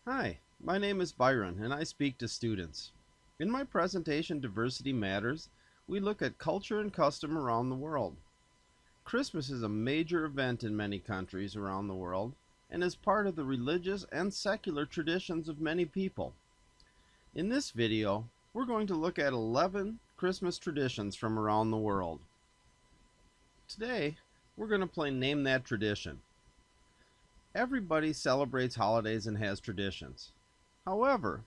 Hi, my name is Byron and I speak to students. In my presentation Diversity Matters, we look at culture and custom around the world. Christmas is a major event in many countries around the world and is part of the religious and secular traditions of many people. In this video, we're going to look at 11 Christmas traditions from around the world. Today, we're going to play Name That Tradition. Everybody celebrates holidays and has traditions. However,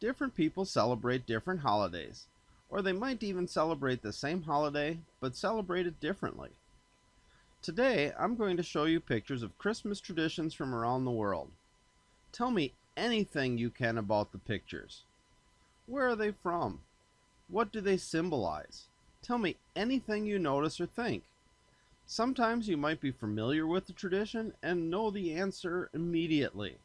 different people celebrate different holidays, or they might even celebrate the same holiday but celebrate it differently. Today, I'm going to show you pictures of Christmas traditions from around the world. Tell me anything you can about the pictures. Where are they from? What do they symbolize? Tell me anything you notice or think. Sometimes you might be familiar with the tradition and know the answer immediately.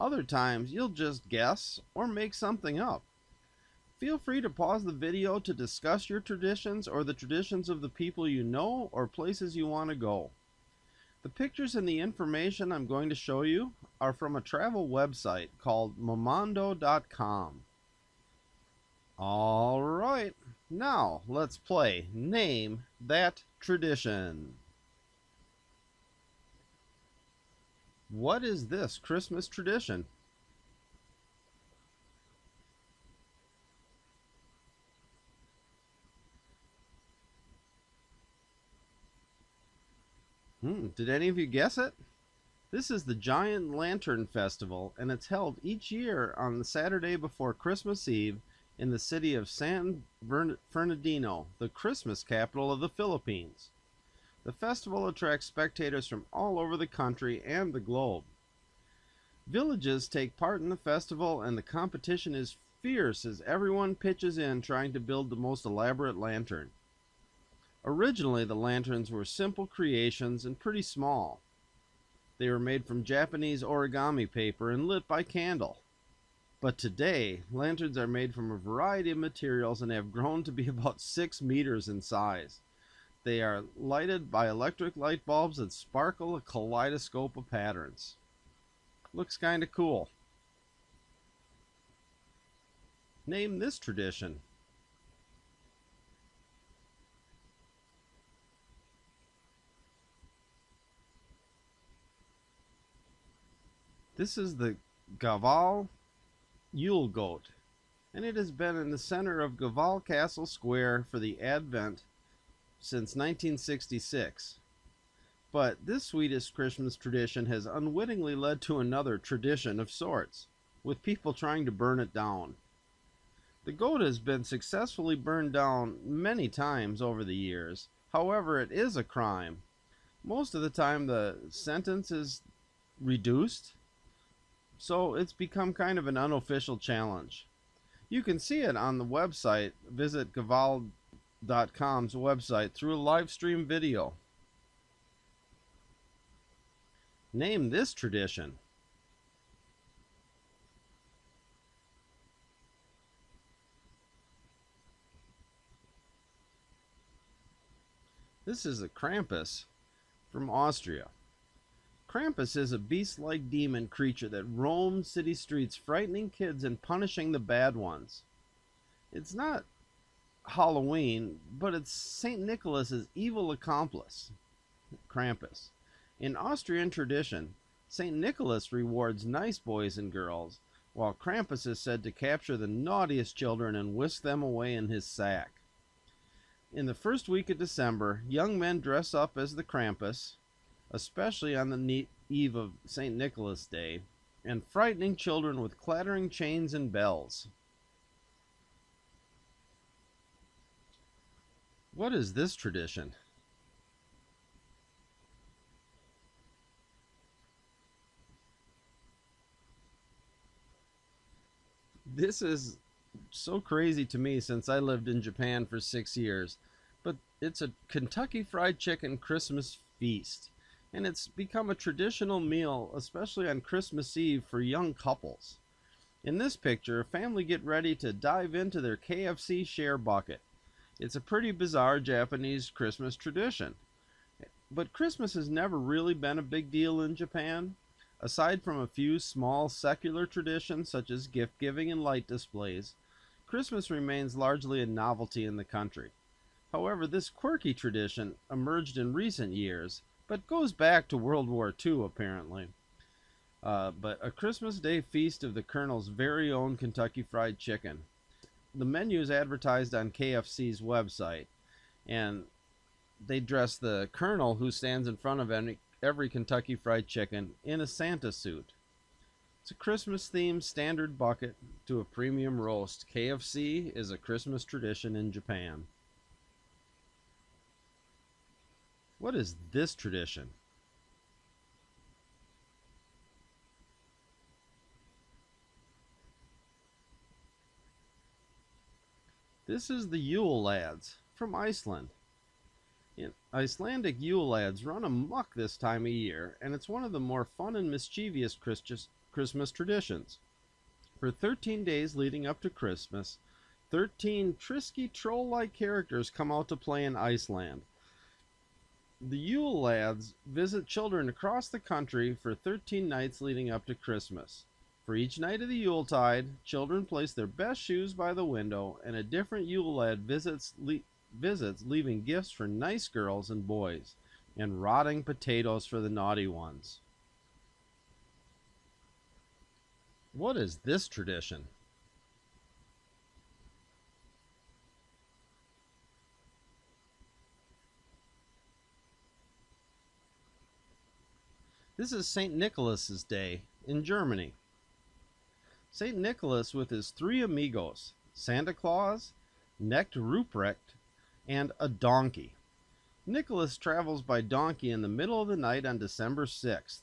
Other times you'll just guess or make something up. Feel free to pause the video to discuss your traditions or the traditions of the people you know or places you want to go. The pictures and the information I'm going to show you are from a travel website called momondo.com. Alright, now let's play Name That Tradition. What is this Christmas tradition? Did any of you guess it? This is the Giant Lantern Festival, and it's held each year on the Saturday before Christmas Eve in the city of San Bernardino, the Christmas capital of the Philippines. The festival attracts spectators from all over the country and the globe. Villages take part in the festival, and the competition is fierce as everyone pitches in trying to build the most elaborate lantern. Originally, the lanterns were simple creations and pretty small. They were made from Japanese origami paper and lit by candle. But today, lanterns are made from a variety of materials and have grown to be about 6 meters in size. They are lighted by electric light bulbs that sparkle a kaleidoscope of patterns. Looks kinda cool. Name this tradition. This is the Gaval Yule Goat, and it has been in the center of Gaval Castle Square for the Advent since 1966. But this Swedish Christmas tradition has unwittingly led to another tradition of sorts, with people trying to burn it down. The goat has been successfully burned down many times over the years. However, it is a crime. Most of the time the sentence is reduced, so it's become kind of an unofficial challenge. You can see it on the website. Visit Cavalcade.com's website through a live stream video. Name this tradition. This is a Krampus from Austria. Krampus is a beast-like demon creature that roams city streets, frightening kids and punishing the bad ones. It's not Halloween, but it's St. Nicholas's evil accomplice, Krampus. In Austrian tradition, St. Nicholas rewards nice boys and girls, while Krampus is said to capture the naughtiest children and whisk them away in his sack. In the first week of December, young men dress up as the Krampus, especially on the eve of St. Nicholas Day, and frightening children with clattering chains and bells. What is this tradition? This is so crazy to me since I lived in Japan for 6 years, but it's a Kentucky Fried Chicken Christmas feast, and it's become a traditional meal, especially on Christmas Eve for young couples. In this picture, a family get ready to dive into their KFC share bucket. It's a pretty bizarre Japanese Christmas tradition. But Christmas has never really been a big deal in Japan, Aside from a few small secular traditions such as gift giving and light displays, Christmas remains largely a novelty in the country. However, this quirky tradition emerged in recent years, but goes back to World War II apparently. But a Christmas Day feast of the Colonel's very own Kentucky Fried Chicken. The menu is advertised on KFC's website, and they dress the Colonel, who stands in front of every Kentucky Fried Chicken, in a Santa suit. It's a Christmas-themed standard bucket to a premium roast. KFC is a Christmas tradition in Japan. What is this tradition? This is the Yule Lads from Iceland. Icelandic Yule Lads run amok this time of year, and it's one of the more fun and mischievous Christmas traditions. For 13 days leading up to Christmas, 13 trisky troll-like characters come out to play in Iceland. The Yule Lads visit children across the country for 13 nights leading up to Christmas. For each night of the Yuletide, children place their best shoes by the window, and a different Yule Lad visits, leaving gifts for nice girls and boys, and rotting potatoes for the naughty ones. What is this tradition? This is St. Nicholas's Day in Germany. St. Nicholas with his three amigos, Santa Claus, Knecht Ruprecht, and a donkey. Nicholas travels by donkey in the middle of the night on December 6th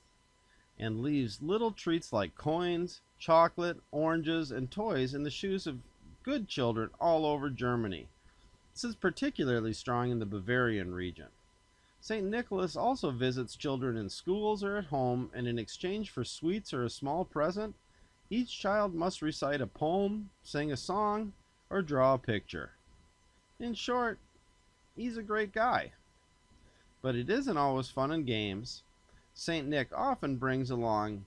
and leaves little treats like coins, chocolate, oranges, and toys in the shoes of good children all over Germany. This is particularly strong in the Bavarian region. St. Nicholas also visits children in schools or at home, and in exchange for sweets or a small present, each child must recite a poem, sing a song, or draw a picture. In short, he's a great guy. But it isn't always fun and games. St. Nick often brings along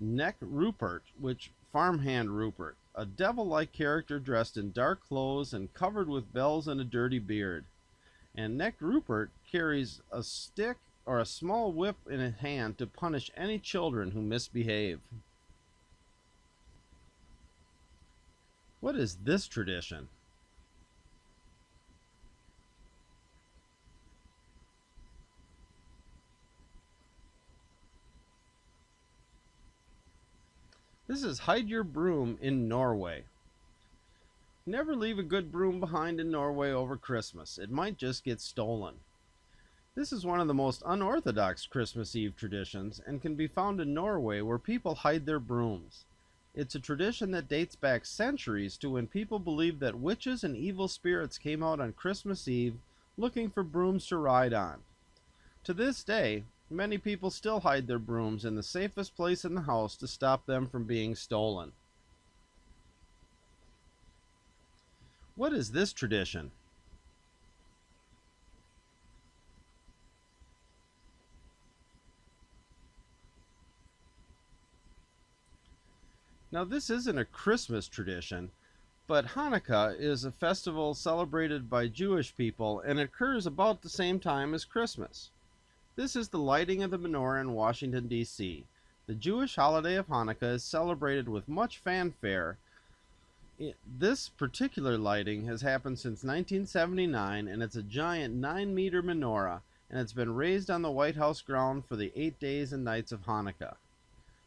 Knecht Rupert, which farmhand Rupert, a devil-like character dressed in dark clothes and covered with bells and a dirty beard. And Knecht Rupert carries a stick or a small whip in his hand to punish any children who misbehave. What is this tradition? This is Hide Your Broom in Norway. Never leave a good broom behind in Norway over Christmas. It might just get stolen. This is one of the most unorthodox Christmas Eve traditions and can be found in Norway, where people hide their brooms. It's a tradition that dates back centuries to when people believed that witches and evil spirits came out on Christmas Eve looking for brooms to ride on. To this day, many people still hide their brooms in the safest place in the house to stop them from being stolen. What is this tradition? Now, this isn't a Christmas tradition, but Hanukkah is a festival celebrated by Jewish people and occurs about the same time as Christmas. This is the lighting of the menorah in Washington, D.C. The Jewish holiday of Hanukkah is celebrated with much fanfare. This particular lighting has happened since 1979, and it's a giant 9-meter menorah, and it's been raised on the White House ground for the 8 days and nights of Hanukkah.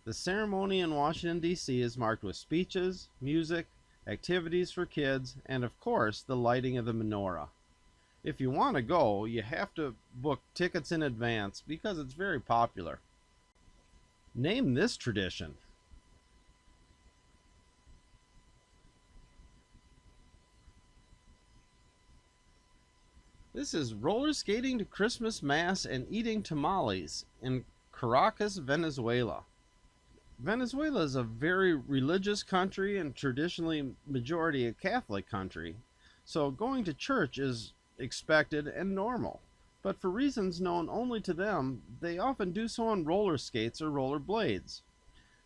The ceremony in Washington, D.C. is marked with speeches, music, activities for kids, and of course, the lighting of the menorah. If you want to go, you have to book tickets in advance because it's very popular. Name this tradition. This is roller skating to Christmas Mass and eating tamales in Caracas, Venezuela. Venezuela is a very religious country and traditionally majority a Catholic country, so going to church is expected and normal. but for reasons known only to them, they often do so on roller skates or roller blades.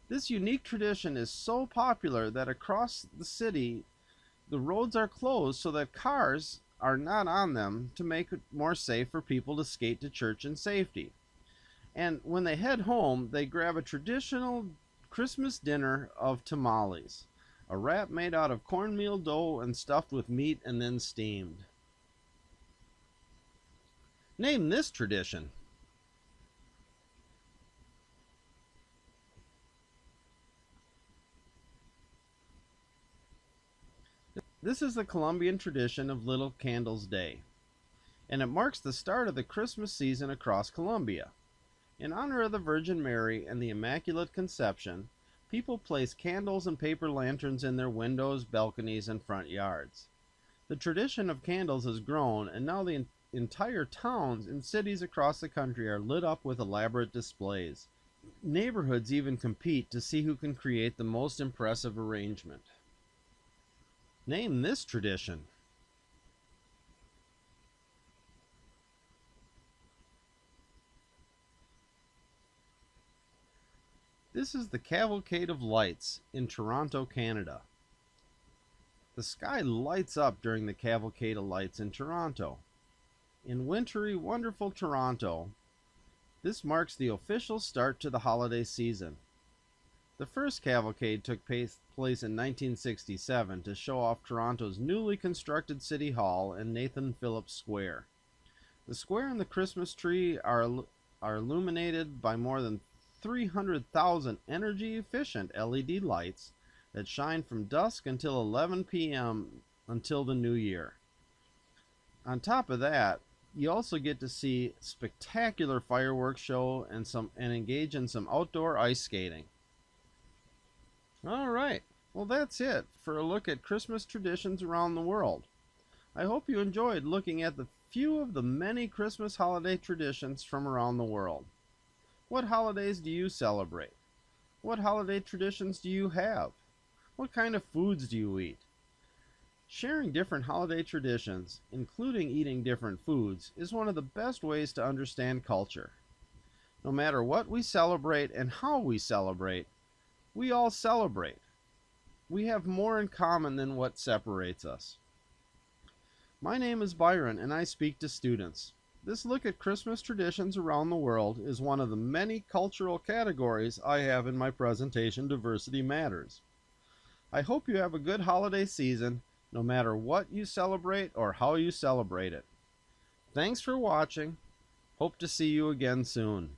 This unique tradition is so popular that across the city, the roads are closed so that cars are not on them to make it more safe for people to skate to church in safety. And when they head home, they grab a traditional Christmas dinner of tamales, a wrap made out of cornmeal dough and stuffed with meat and then steamed. Name this tradition. This is the Colombian tradition of Little Candles Day, and it marks the start of the Christmas season across Colombia. In honor of the Virgin Mary and the Immaculate Conception, people place candles and paper lanterns in their windows, balconies, and front yards. The tradition of candles has grown, and now the entire towns and cities across the country are lit up with elaborate displays. Neighborhoods even compete to see who can create the most impressive arrangement. Name this tradition. This is the Cavalcade of Lights in Toronto, Canada. The sky lights up during the Cavalcade of Lights in Toronto. In wintry, wonderful Toronto, this marks the official start to the holiday season. The first cavalcade took place in 1967 to show off Toronto's newly constructed City Hall and Nathan Phillips Square. The square and the Christmas tree are illuminated by more than 300,000 energy-efficient LED lights that shine from dusk until 11 p.m. until the new year. On top of that, you also get to see spectacular fireworks show and engage in some outdoor ice skating. All right, well that's it for a look at Christmas traditions around the world. I hope you enjoyed looking at the few of the many Christmas holiday traditions from around the world. What holidays do you celebrate? What holiday traditions do you have? What kind of foods do you eat? Sharing different holiday traditions, including eating different foods, is one of the best ways to understand culture. No matter what we celebrate and how we celebrate, we all celebrate. We have more in common than what separates us. My name is Byron, and I speak to students. This look at Christmas traditions around the world is one of the many cultural categories I have in my presentation, Diversity Matters. I hope you have a good holiday season, no matter what you celebrate or how you celebrate it. Thanks for watching. Hope to see you again soon.